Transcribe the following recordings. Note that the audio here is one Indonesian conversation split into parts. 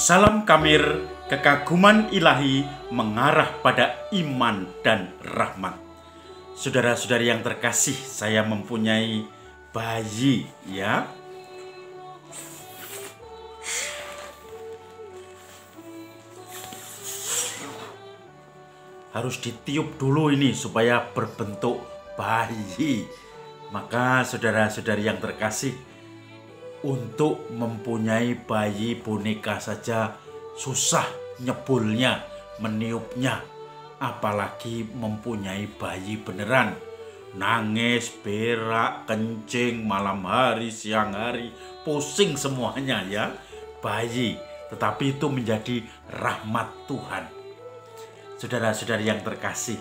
Salam Kamir, kekaguman ilahi mengarah pada iman dan rahmat. Saudara-saudari yang terkasih, saya mempunyai bayi ya. Harus ditiup dulu ini supaya berbentuk bayi. Maka saudara-saudari yang terkasih, untuk mempunyai bayi boneka saja susah nyebulnya, meniupnya. Apalagi mempunyai bayi beneran. Nangis, berak, kencing, malam hari, siang hari, pusing semuanya ya. Bayi, tetapi itu menjadi rahmat Tuhan. Saudara-saudari yang terkasih,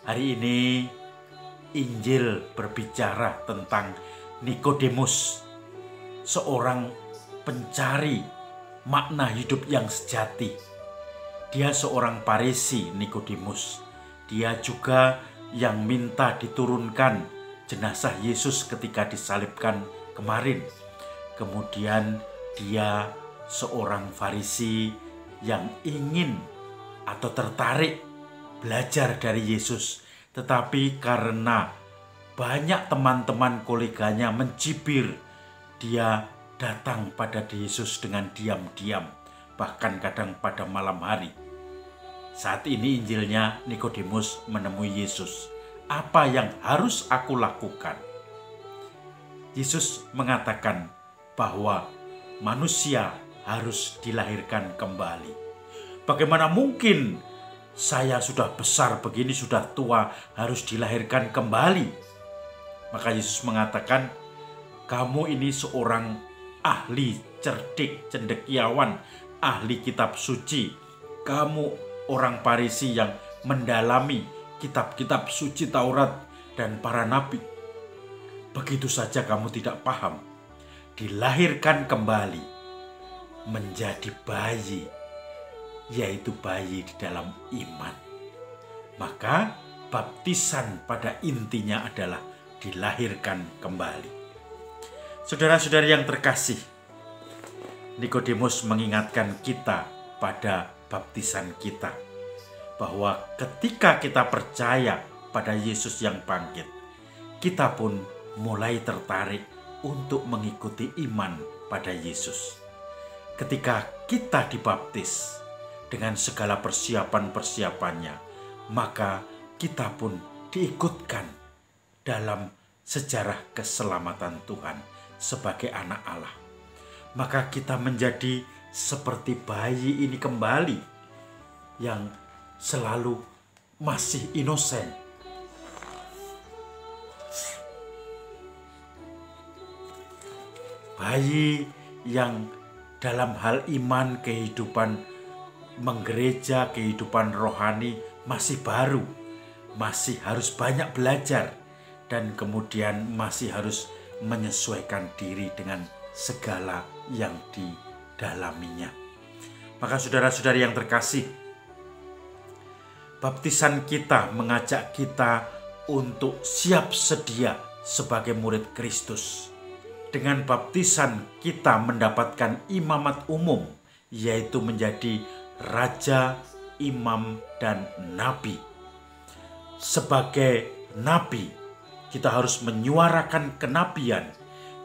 hari ini Injil berbicara tentang Nikodemus, seorang pencari makna hidup yang sejati. Dia seorang Farisi, Nikodemus. Dia juga yang minta diturunkan jenazah Yesus ketika disalibkan kemarin. Kemudian dia seorang Farisi yang ingin atau tertarik belajar dari Yesus. Tetapi karena banyak teman-teman koleganya mencibir, dia datang pada Yesus dengan diam-diam, bahkan kadang pada malam hari. Saat ini Injilnya, Nikodemus menemui Yesus. Apa yang harus aku lakukan? Yesus mengatakan bahwa manusia harus dilahirkan kembali. Bagaimana mungkin saya sudah besar begini, sudah tua, harus dilahirkan kembali? Maka Yesus mengatakan, kamu ini seorang ahli cerdik, cendekiawan, ahli kitab suci. Kamu orang Farisi yang mendalami kitab-kitab suci Taurat dan para nabi. Begitu saja kamu tidak paham. Dilahirkan kembali menjadi bayi, yaitu bayi di dalam iman. Maka baptisan pada intinya adalah dilahirkan kembali. Saudara-saudari yang terkasih, Nikodemus mengingatkan kita pada baptisan kita, bahwa ketika kita percaya pada Yesus yang bangkit, kita pun mulai tertarik untuk mengikuti iman pada Yesus. Ketika kita dibaptis dengan segala persiapan-persiapannya, maka kita pun diikutkan dalam sejarah keselamatan Tuhan sebagai anak Allah. Maka kita menjadi seperti bayi ini kembali, yang selalu masih inosen. Bayi yang dalam hal iman, kehidupan menggereja, kehidupan rohani masih baru, masih harus banyak belajar, dan kemudian masih harus menyesuaikan diri dengan segala yang didalaminya. Maka saudara-saudari yang terkasih, baptisan kita mengajak kita untuk siap sedia sebagai murid Kristus. Dengan baptisan kita mendapatkan imamat umum, yaitu menjadi raja, imam, dan nabi. Sebagai nabi, kita harus menyuarakan kenabian.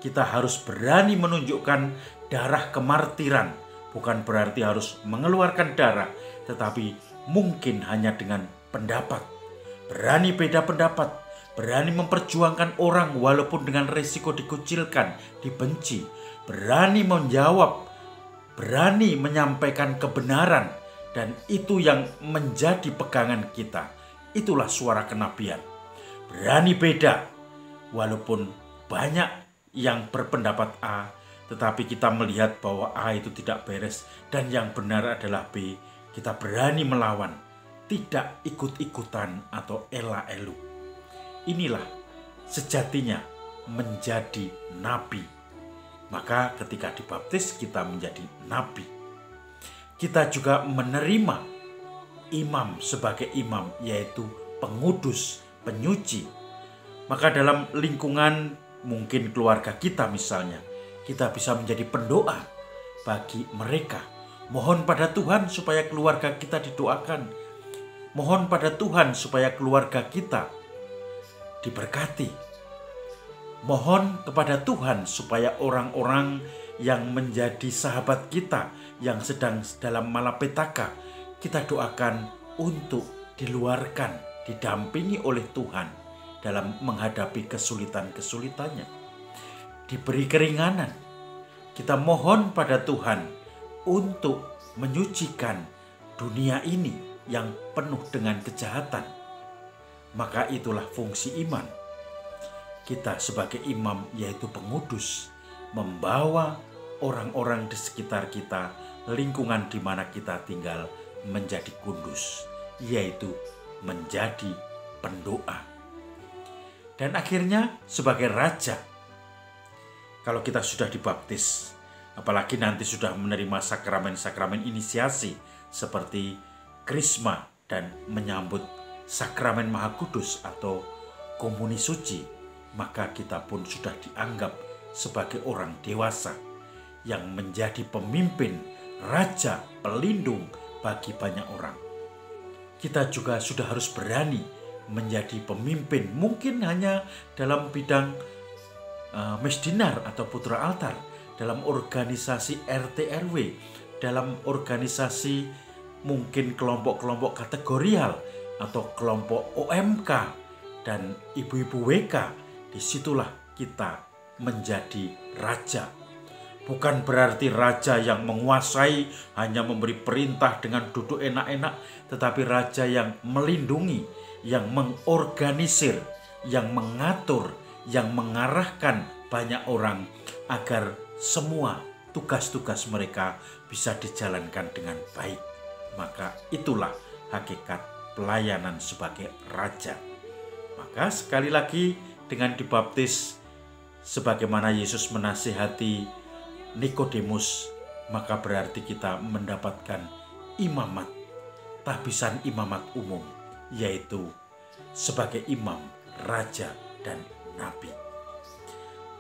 Kita harus berani menunjukkan darah kemartiran. Bukan berarti harus mengeluarkan darah, tetapi mungkin hanya dengan pendapat. Berani beda pendapat, berani memperjuangkan orang walaupun dengan risiko dikucilkan, dibenci. Berani menjawab, berani menyampaikan kebenaran, dan itu yang menjadi pegangan kita. Itulah suara kenabian. Berani beda, walaupun banyak yang berpendapat A, tetapi kita melihat bahwa A itu tidak beres dan yang benar adalah B. Kita berani melawan, tidak ikut-ikutan atau ela-elu. Inilah sejatinya menjadi nabi. Maka ketika dibaptis kita menjadi nabi. Kita juga menerima imam sebagai imam, yaitu pengudus, penyuci. Maka dalam lingkungan mungkin keluarga kita misalnya, kita bisa menjadi pendoa. bagi mereka. Mohon pada Tuhan supaya keluarga kita didoakan. Mohon pada Tuhan supaya keluarga kita diberkati. Mohon kepada Tuhan supaya orang-orang yang menjadi sahabat kita yang sedang dalam malapetaka, kita doakan untuk diluarkan, didampingi oleh Tuhan dalam menghadapi kesulitan-kesulitannya. Diberi keringanan. Kita mohon pada Tuhan untuk menyucikan dunia ini yang penuh dengan kejahatan. Maka itulah fungsi iman. Kita sebagai imam, yaitu pengudus, membawa orang-orang di sekitar kita, lingkungan di mana kita tinggal menjadi kudus, yaitu menjadi pendoa. Dan akhirnya sebagai raja, kalau kita sudah dibaptis, apalagi nanti sudah menerima sakramen-sakramen inisiasi seperti krisma dan menyambut sakramen Maha Kudus atau komuni suci, maka kita pun sudah dianggap sebagai orang dewasa yang menjadi pemimpin, raja, pelindung bagi banyak orang. Kita juga sudah harus berani menjadi pemimpin, mungkin hanya dalam bidang mesdinar atau putra altar, dalam organisasi RT RW, dalam organisasi mungkin kelompok-kelompok kategorial atau kelompok OMK dan ibu-ibu WK. Disitulah kita menjadi raja. Bukan berarti raja yang menguasai, hanya memberi perintah dengan duduk enak-enak, tetapi raja yang melindungi, yang mengorganisir, yang mengatur, yang mengarahkan banyak orang agar semua tugas-tugas mereka bisa dijalankan dengan baik. Maka itulah hakikat pelayanan sebagai raja. Maka sekali lagi, dengan dibaptis sebagaimana Yesus menasihati Nikodemus, maka berarti kita mendapatkan imamat, tahbisan imamat umum, yaitu sebagai imam, raja, dan nabi.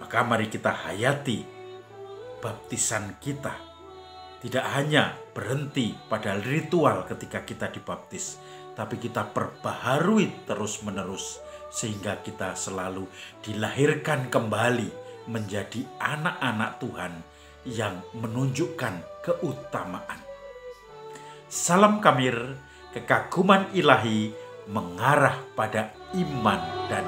Maka mari kita hayati baptisan kita. Tidak hanya berhenti pada ritual ketika kita dibaptis, tapi kita perbaharui terus-menerus sehingga kita selalu dilahirkan kembali menjadi anak-anak Tuhan yang menunjukkan keutamaan. Salam Kamir, kekaguman ilahi mengarah pada iman dan